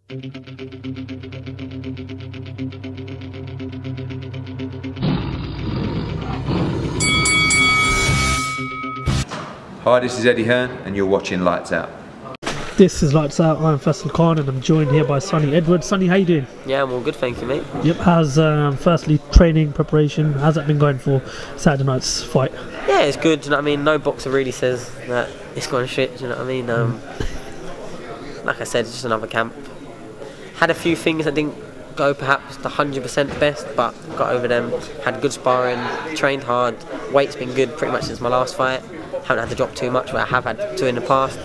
Hi, this is Eddie Hearn and you're watching Lights Out. This is Lights Out. I'm FAISAL Khan and I'm joined here by Sonny Edwards. Sonny, how you doing? Yeah, I'm all good, thank you, mate. Yep. How's firstly training preparation? How's that been going for Saturday night's fight? Yeah, it's good. Do you know what I mean? No boxer really says that it's going shit. Do you know what I mean? Like I said, it's just another camp. Had a few things that didn't go perhaps the 100% best, but got over them. Had good sparring, trained hard. Weight's been good pretty much since my last fight. Haven't had to drop too much, but I have had to in the past.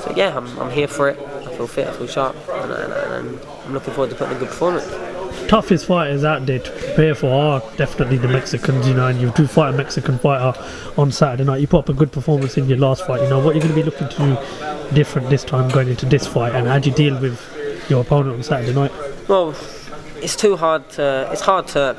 So yeah, I'm here for it. I feel fit, I feel sharp, and I'm looking forward to putting a good performance. Toughest fighters out there to prepare for are definitely the Mexicans, and you do fight a Mexican fighter on Saturday night. You put up a good performance in your last fight. What you're going to be looking to do different this time going into this fight, and how do you deal with your opponent on Saturday night? Well, it's hard to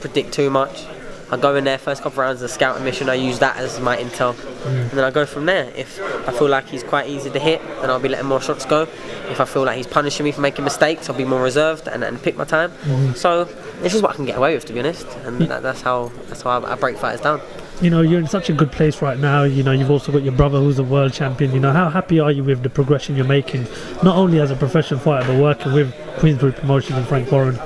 predict too much. I go in there, first couple of rounds of the scouting mission, I use that as my intel, and then I go from there. If I feel like he's quite easy to hit, then I'll be letting more shots go. If I feel like he's punishing me for making mistakes, I'll be more reserved and pick my time. So this is what I can get away with, to be honest, and that's how I break fighters down. You're in such a good place right now. You've also got your brother who's a world champion. How happy are you with the progression you're making, not only as a professional fighter but working with Queensbury Promotions and Frank Warren?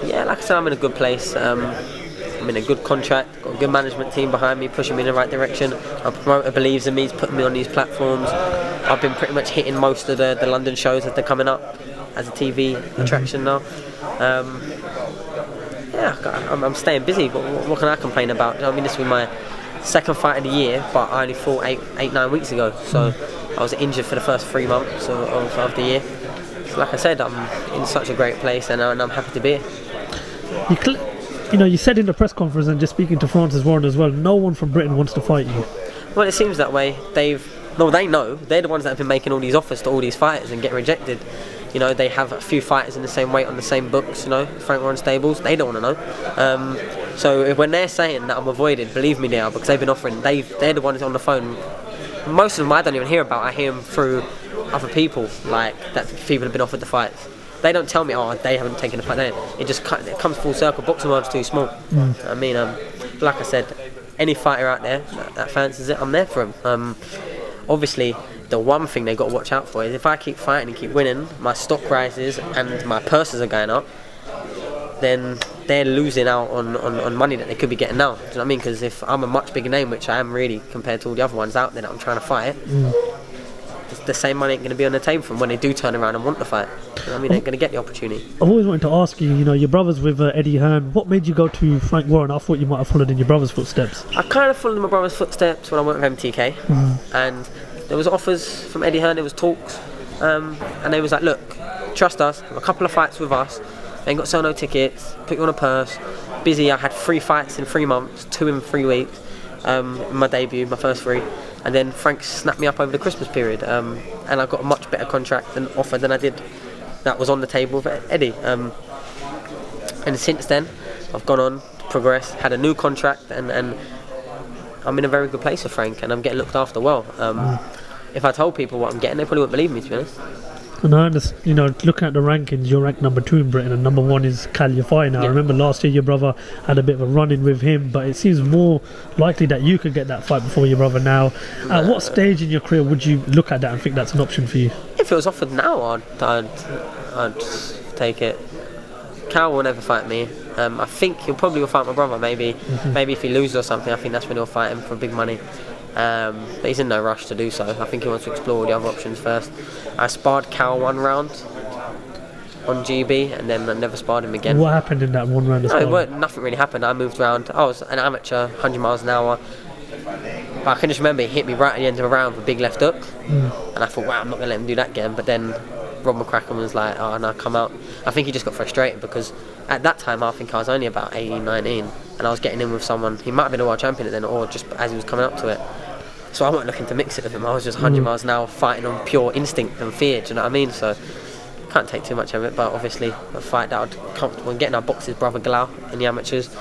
Yeah, like I said, I'm in a good place. I'm in a good contract, got a good management team behind me, pushing me in the right direction. My promoter believes in me, he's putting me on these platforms. I've been pretty much hitting most of the London shows as they're coming up as a TV attraction now. I'm staying busy, but what can I complain about? This was my second fight of the year, but I only fought 9 weeks ago. So I was injured for the first 3 months of the year. So like I said, I'm in such a great place and I'm happy to be here. You said in the press conference and just speaking to Francis Warren as well, no one from Britain wants to fight you. Well, it seems that way. They know. They're the ones that have been making all these offers to all these fighters and getting rejected. They have a few fighters in the same weight on the same books, Frank Warren stables. They don't want to know. So when they're saying that I'm avoided, believe me they are, because they've been offering. They're the ones on the phone. Most of them I don't even hear about. I hear them through other people, like that people have been offered the fights. They don't tell me, they haven't taken a fight. It comes full circle. Boxing world's too small. Like I said, any fighter out there that fancies it, I'm there for him. Obviously, the one thing they got to watch out for is if I keep fighting and keep winning, my stock rises and my purses are going up, then they're losing out on money that they could be getting now. Do you know what I mean? Because if I'm a much bigger name, which I am really compared to all the other ones out there that I'm trying to fight, the same money ain't going to be on the table from when they do turn around and want the fight. They're going to get the opportunity. I've always wanted to ask you, your brother's with Eddie Hearn. What made you go to Frank Warren? I thought you might have followed in your brother's footsteps. I kind of followed in my brother's footsteps when I went with MTK, and there was offers from Eddie Hearn, there was talks, and they was like, look, trust us, have a couple of fights with us, ain't got to sell no tickets, put you on a purse, busy. I had 3 fights in 3 months, 2 in 3 weeks, my debut, my first 3. And then Frank snapped me up over the Christmas period, and I got a much better contract and offer than I did that was on the table with Eddie. And since then, I've gone on, progressed, had a new contract, and I'm in a very good place with Frank, and I'm getting looked after well. If I told people what I'm getting, they probably wouldn't believe me, to be honest. And I understand, looking at the rankings, you're ranked number 2 in Britain and number 1 is Kal Yafai now. Yeah. I remember last year your brother had a bit of a run-in with him, but it seems more likely that you could get that fight before your brother now. At what stage in your career would you look at that and think that's an option for you? If it was offered now, I'd take it. Kal will never fight me. I think he'll probably fight my brother, maybe if he loses or something. I think that's when he'll fight him for big money. But he's in no rush to do so. I think he wants to explore all the other options first. I sparred Kal 1 round on GB and then I never sparred him again. What happened in that 1 round of sparring? Nothing really happened. I moved around. I was an amateur, 100 miles an hour. But I can just remember he hit me right at the end of a round with a big left hook. And I thought, wow, I'm not going to let him do that again. But then Rob McCracken was like, oh no, come out. I think he just got frustrated because at that time I think I was only about 18, 19 and I was getting in with someone, he might have been a world champion then or just as he was coming up to it. So I wasn't looking to mix it with him. I was just 100 miles an hour fighting on pure instinct and fear, do you know what I mean? So can't take too much of it, but obviously a fight that I would comfortable in getting. I boxed his brother Galau in the amateurs,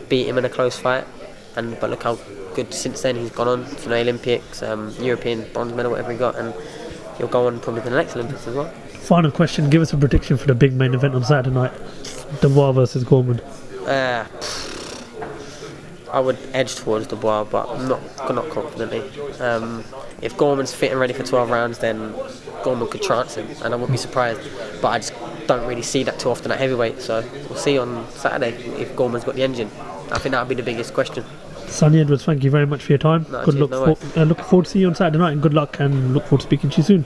beat him in a close fight, but look how good since then he's gone on to the Olympics, European bronze medal, whatever he got, and he'll go on probably to the next Olympics as well. Final question, give us a prediction for the big main event on Saturday night. Dubois versus Gorman. I would edge towards Dubois, but not confidently. If Gorman's fit and ready for 12 rounds, then Gorman could chance him, and I wouldn't be surprised. But I just don't really see that too often at heavyweight, so we'll see on Saturday if Gorman's got the engine. I think that would be the biggest question. Sonny Edwards, thank you very much for your time. No, Good cheers, luck. Look forward to see you on Saturday night, and good luck, and look forward to speaking to you soon.